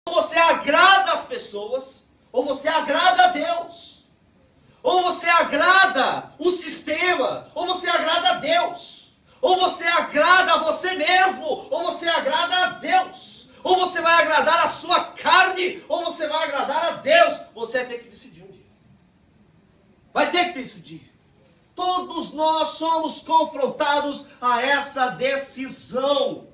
você agrada as pessoas, ou você agrada a Deus. Ou você agrada o sistema, ou você agrada a Deus. Ou você agrada a você mesmo, ou você agrada a Deus. Ou você vai agradar a sua carne, ou você vai agradar a Deus. Você vai ter que decidir um dia. Vai ter que decidir. Todos nós somos confrontados a essa decisão.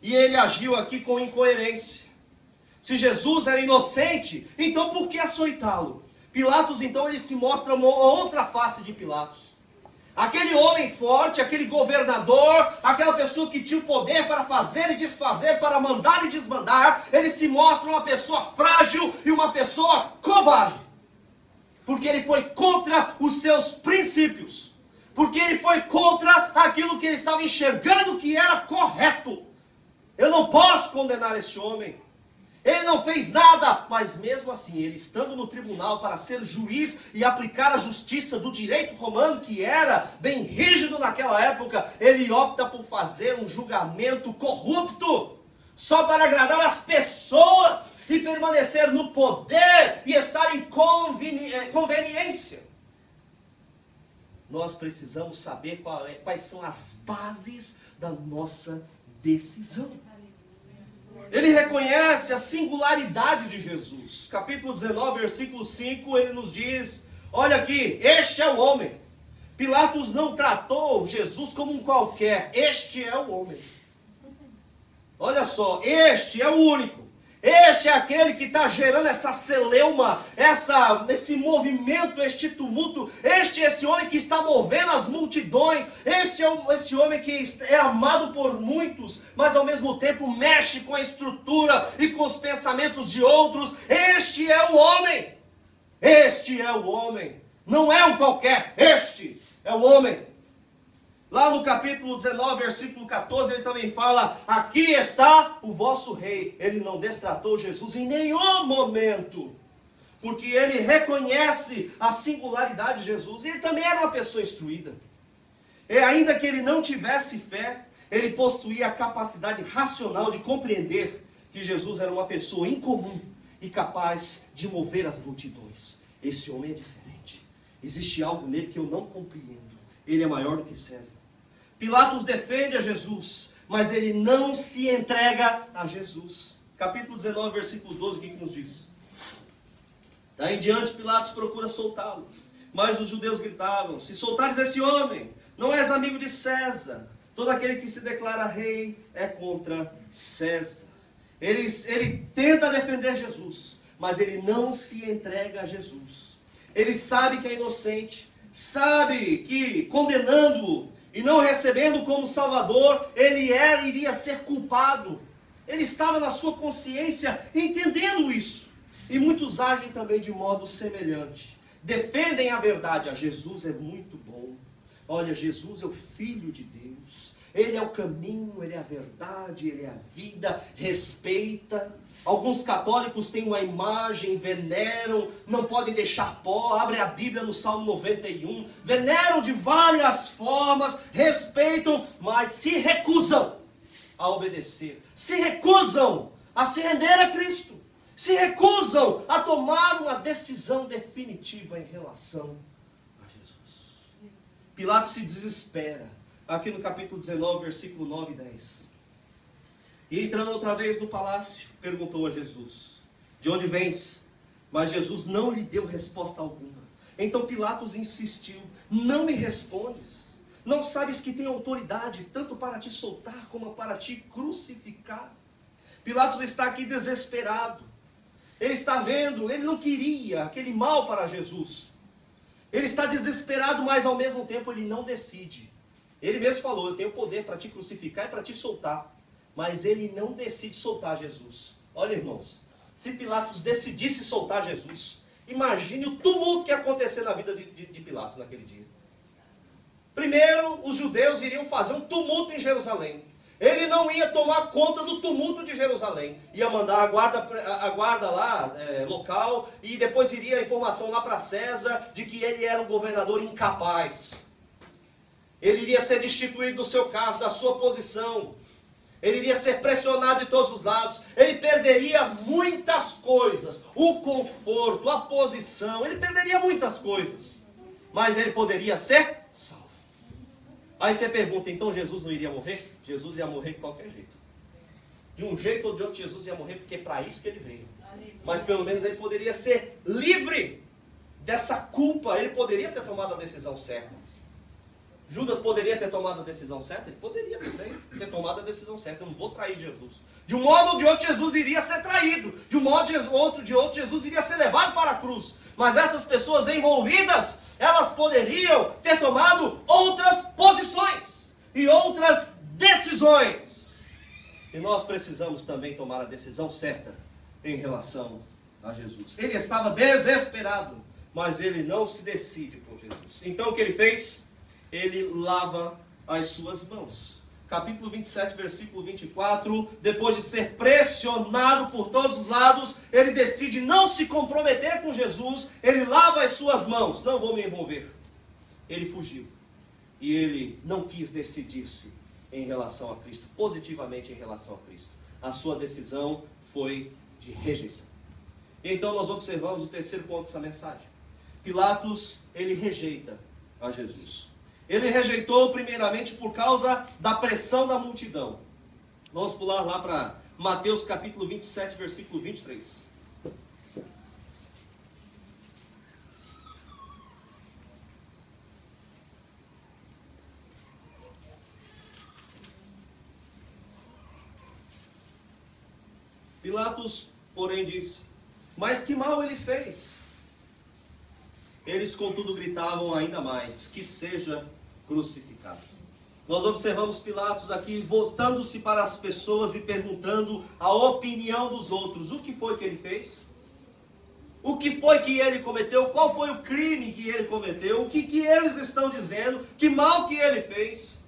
E ele agiu aqui com incoerência. Se Jesus era inocente, então por que açoitá-lo? Pilatos, então, ele se mostra uma outra face de Pilatos. Aquele homem forte, aquele governador, aquela pessoa que tinha o poder para fazer e desfazer, para mandar e desmandar, ele se mostra uma pessoa frágil e uma pessoa covarde. Porque ele foi contra os seus princípios. Porque ele foi contra aquilo que ele estava enxergando que era correto. Eu não posso condenar este homem. Ele não fez nada, mas mesmo assim, ele estando no tribunal para ser juiz e aplicar a justiça do direito romano, que era bem rígido naquela época, ele opta por fazer um julgamento corrupto, só para agradar as pessoas e permanecer no poder e estar em conveniência. Nós precisamos saber quais são as bases da nossa decisão. Ele reconhece a singularidade de Jesus. Capítulo 19, versículo 5, ele nos diz, olha aqui, este é o homem. Pilatos não tratou Jesus como um qualquer, este é o homem. Olha só, este é o único. Este é aquele que está gerando essa celeuma, esse movimento, este tumulto. Este é esse homem que está movendo as multidões. Este é esse homem que é amado por muitos, mas ao mesmo tempo mexe com a estrutura e com os pensamentos de outros. Este é o homem. Este é o homem. Não é um qualquer, este é o homem. Lá no capítulo 19, versículo 14, ele também fala, aqui está o vosso rei. Ele não destratou Jesus em nenhum momento, porque ele reconhece a singularidade de Jesus. E ele também era uma pessoa instruída. E ainda que ele não tivesse fé, ele possuía a capacidade racional de compreender que Jesus era uma pessoa incomum e capaz de mover as multidões. Esse homem é diferente. Existe algo nele que eu não compreendo. Ele é maior do que César. Pilatos defende a Jesus, mas ele não se entrega a Jesus. Capítulo 19, versículo 12, o que nos diz? Daí em diante Pilatos procura soltá-lo, mas os judeus gritavam, se soltares esse homem, não és amigo de César. Todo aquele que se declara rei é contra César. Ele tenta defender Jesus, mas ele não se entrega a Jesus. Ele sabe que é inocente, sabe que condenando-o e não recebendo como Salvador, ele iria ser culpado. Ele estava na sua consciência entendendo isso. E muitos agem também de modo semelhante. Defendem a verdade. Ah, Jesus é muito bom. Olha, Jesus é o Filho de Deus. Ele é o caminho, ele é a verdade, ele é a vida. Respeita. Alguns católicos têm uma imagem, veneram, não podem deixar pó, abrem a Bíblia no Salmo 91, veneram de várias formas, respeitam, mas se recusam a obedecer, se recusam a se render a Cristo, se recusam a tomar uma decisão definitiva em relação a Jesus. Pilatos se desespera, aqui no capítulo 19, versículo 9 e 10. E entrando outra vez no palácio, perguntou a Jesus, de onde vens? Mas Jesus não lhe deu resposta alguma. Então Pilatos insistiu, não me respondes? Não sabes que tenho autoridade tanto para te soltar como para te crucificar? Pilatos está aqui desesperado. Ele está vendo, ele não queria aquele mal para Jesus. Ele está desesperado, mas ao mesmo tempo ele não decide. Ele mesmo falou, eu tenho poder para te crucificar e para te soltar. Mas ele não decide soltar Jesus. Olha, irmãos, se Pilatos decidisse soltar Jesus, imagine o tumulto que ia acontecer na vida de Pilatos naquele dia. Primeiro, os judeus iriam fazer um tumulto em Jerusalém. Ele não ia tomar conta do tumulto de Jerusalém. Ia mandar a guarda lá, local, e depois iria a informação lá para César de que ele era um governador incapaz. Ele iria ser destituído do seu cargo, da sua posição. ele iria ser pressionado de todos os lados, ele perderia muitas coisas, o conforto, a posição, ele perderia muitas coisas, mas ele poderia ser salvo. Aí você pergunta, então Jesus não iria morrer? Jesus ia morrer de qualquer jeito. De um jeito ou de outro, Jesus ia morrer, porque é para isso que ele veio. Mas pelo menos ele poderia ser livre dessa culpa, ele poderia ter tomado a decisão certa. Judas poderia ter tomado a decisão certa? Ele poderia também ter tomado a decisão certa. Eu não vou trair Jesus. De um modo ou de outro, Jesus iria ser traído. De um modo ou de outro, Jesus iria ser levado para a cruz. Mas essas pessoas envolvidas, elas poderiam ter tomado outras posições e outras decisões. E nós precisamos também tomar a decisão certa em relação a Jesus. Ele estava desesperado, mas ele não se decide por Jesus. Então o que ele fez? Ele lava as suas mãos. Capítulo 27, versículo 24. Depois de ser pressionado por todos os lados, ele decide não se comprometer com Jesus. Ele lava as suas mãos. Não vou me envolver. Ele fugiu. E ele não quis decidir-se em relação a Cristo, positivamente em relação a Cristo. A sua decisão foi de rejeição. Então nós observamos o terceiro ponto dessa mensagem. Pilatos, ele rejeita a Jesus. Ele rejeitou primeiramente por causa da pressão da multidão. Vamos pular lá para Mateus capítulo 27, versículo 23. Pilatos, porém, disse: mas que mal ele fez? Eles, contudo, gritavam ainda mais: que seja crucificado. Nós observamos Pilatos aqui voltando-se para as pessoas e perguntando a opinião dos outros. O que foi que ele fez? O que foi que ele cometeu? Qual foi o crime que ele cometeu? O que eles estão dizendo? Que mal que ele fez?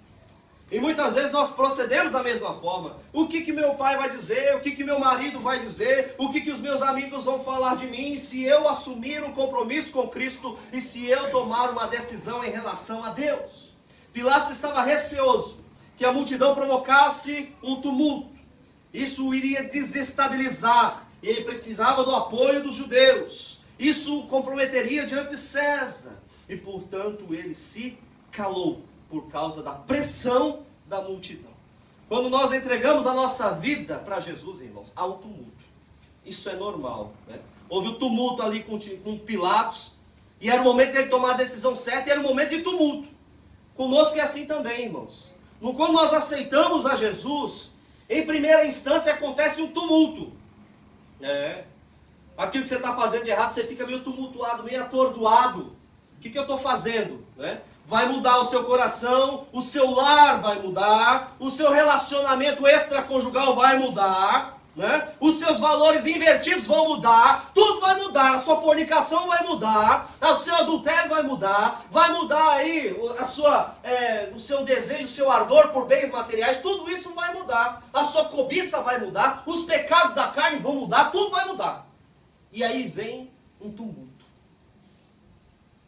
E muitas vezes nós procedemos da mesma forma. O que meu pai vai dizer? O que meu marido vai dizer? O que os meus amigos vão falar de mim? Se eu assumir um compromisso com Cristo e se eu tomar uma decisão em relação a Deus. Pilatos estava receoso que a multidão provocasse um tumulto. Isso o iria desestabilizar. E ele precisava do apoio dos judeus. Isso o comprometeria diante de César. E portanto ele se calou por causa da pressão da multidão. Quando nós entregamos a nossa vida para Jesus, irmãos, há um tumulto. Isso é normal, né? Houve um tumulto ali com Pilatos, e era o momento dele tomar a decisão certa, e era o momento de tumulto. Conosco é assim também, irmãos. Quando nós aceitamos a Jesus, em primeira instância acontece um tumulto. Aquilo que você está fazendo de errado, você fica meio tumultuado, meio atordoado. O que eu estou fazendo? Né? Vai mudar o seu coração, o seu lar vai mudar, o seu relacionamento extraconjugal vai mudar, né? Os seus valores invertidos vão mudar, tudo vai mudar, a sua fornicação vai mudar, o seu adultério vai mudar aí o seu desejo, o seu ardor por bens materiais, tudo isso vai mudar, a sua cobiça vai mudar, os pecados da carne vão mudar, tudo vai mudar. E aí vem um tumulto.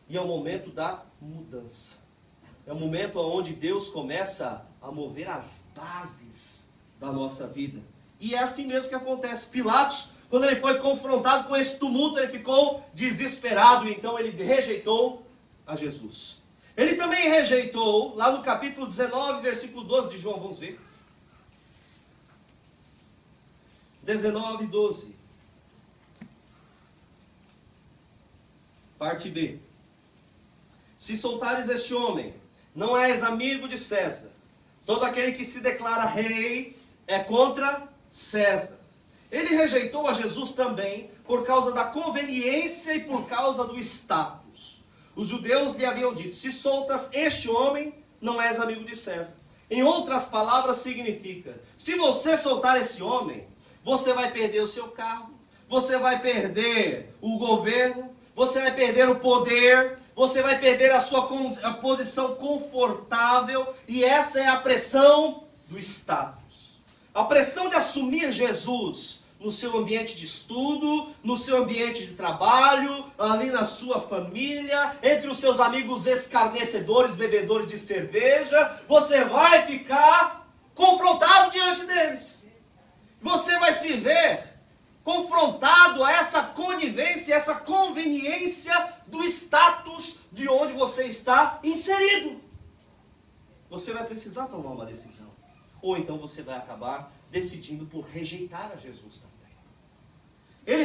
E é o momento da mudança. É o momento onde Deus começa a mover as bases da nossa vida. E é assim mesmo que acontece. Pilatos, quando ele foi confrontado com esse tumulto, ele ficou desesperado. E então ele rejeitou a Jesus. Ele também rejeitou, lá no capítulo 19, versículo 12 de João, vamos ver. 19, 12. Parte B. Se soltares este homem, não és amigo de César. Todo aquele que se declara rei é contra César. Ele rejeitou a Jesus também por causa da conveniência e por causa do status. Os judeus lhe haviam dito: se soltas este homem, não és amigo de César. Em outras palavras, significa: se você soltar esse homem, você vai perder o seu cargo, você vai perder o governo, você vai perder o poder, você vai perder a sua posição confortável, e essa é a pressão do status. A pressão de assumir Jesus no seu ambiente de estudo, no seu ambiente de trabalho, ali na sua família, entre os seus amigos escarnecedores, bebedores de cerveja, você vai ficar confrontado diante deles. Você vai se ver confrontado a essa conivência, essa conveniência do status de onde você está inserido. Você vai precisar tomar uma decisão. Ou então você vai acabar decidindo por rejeitar a Jesus também. Ele